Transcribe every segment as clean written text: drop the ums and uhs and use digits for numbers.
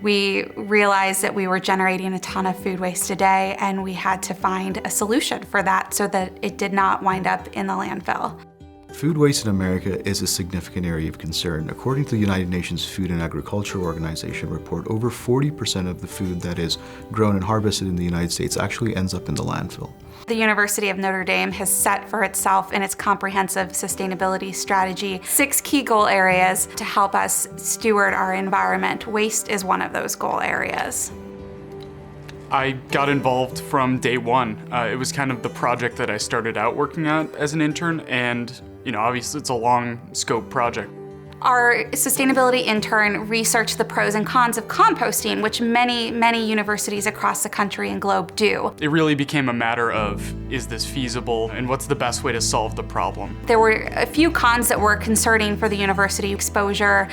We realized that we were generating a ton of food waste a day, and we had to find a solution for that so that it did not wind up in the landfill. Food waste in America is a significant area of concern. According to the United Nations Food and Agriculture Organization report, over 40% of the food that is grown and harvested in the United States actually ends up in the landfill. The University of Notre Dame has set for itself in its comprehensive sustainability strategy 6 key goal areas to help us steward our environment. Waste is one of those goal areas. I got involved from day one. It was kind of the project that I started out working on as an intern, and obviously it's a long scope project. Our sustainability intern researched the pros and cons of composting, which many universities across the country and globe do. It really became a matter of, is this feasible, and what's the best way to solve the problem? There were a few cons that were concerning for the university: exposure,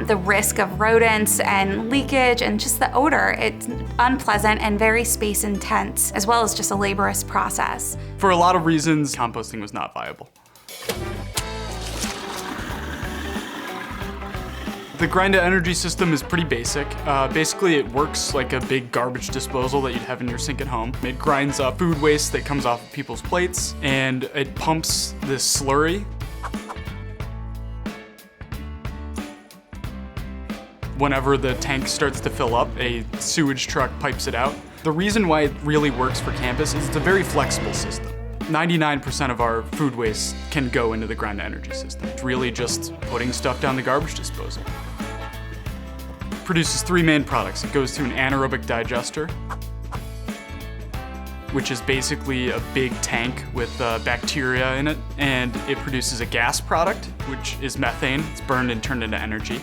the risk of rodents and leakage, and just the odor. It's unpleasant and very space intense, as well as just a laborious process. For a lot of reasons, composting was not viable. The grind-to-energy system is pretty basic. Basically, it works like a big garbage disposal that you'd have in your sink at home. It grinds up food waste that comes off of people's plates, and it pumps this slurry. Whenever the tank starts to fill up, a sewage truck pipes it out. The reason why it really works for campus is it's a very flexible system. 99% of our food waste can go into the grind-to-energy system. It's really just putting stuff down the garbage disposal. It produces 3 main products. It goes through an anaerobic digester, which is basically a big tank with bacteria in it, and it produces a gas product, which is methane. It's burned and turned into energy.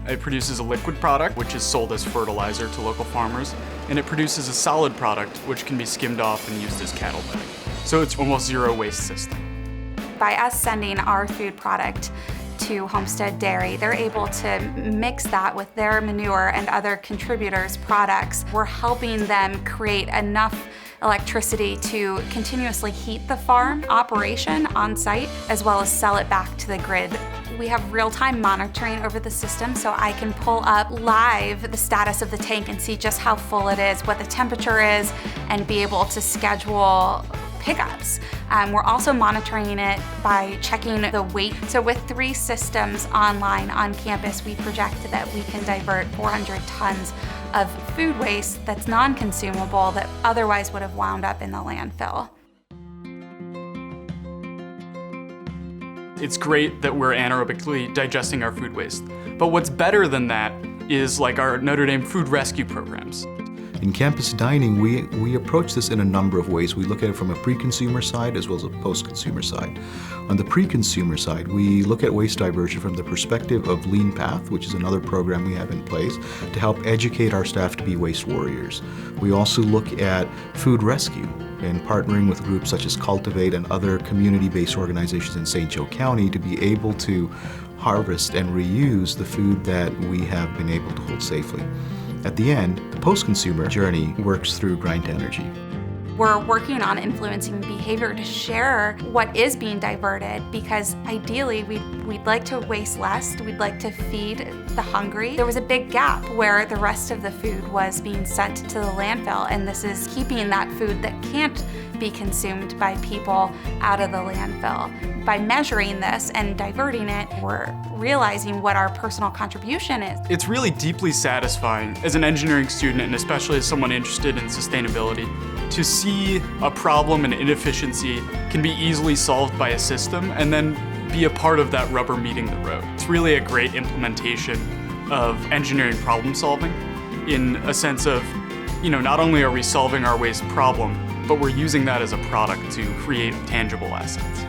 It produces a liquid product, which is sold as fertilizer to local farmers, and it produces a solid product, which can be skimmed off and used as cattle bedding. So it's almost zero waste system. By us sending our food product to Homestead Dairy, they're able to mix that with their manure and other contributors' products. We're helping them create enough electricity to continuously heat the farm operation on site, as well as sell it back to the grid. We have real-time monitoring over the system, so I can pull up live the status of the tank and see just how full it is, what the temperature is, and be able to schedule pickups. We're also monitoring it by checking the weight. So with 3 systems online on campus, we project that we can divert 400 tons of food waste that's non-consumable that otherwise would have wound up in the landfill. It's great that we're anaerobically digesting our food waste. But what's better than that is like our Notre Dame food rescue programs. In campus dining, we approach this in a number of ways. We look at it from a pre-consumer side as well as a post-consumer side. On the pre-consumer side, we look at waste diversion from the perspective of Lean Path, which is another program we have in place to help educate our staff to be waste warriors. We also look at food rescue and partnering with groups such as Cultivate and other community-based organizations in St. Joe County to be able to harvest and reuse the food that we have been able to hold safely. At the end, the post-consumer journey works through grind-to-energy. We're working on influencing behavior to share what is being diverted, because ideally we'd like to waste less, we'd like to feed the hungry. There was a big gap where the rest of the food was being sent to the landfill, and this is keeping that food that can't be consumed by people out of the landfill. By measuring this and diverting it, we're realizing what our personal contribution is. It's really deeply satisfying as an engineering student, and especially as someone interested in sustainability, to see a problem and inefficiency can be easily solved by a system and then be a part of that rubber meeting the road. It's really a great implementation of engineering problem solving in a sense of, not only are we solving our waste problem, but we're using that as a product to create tangible assets.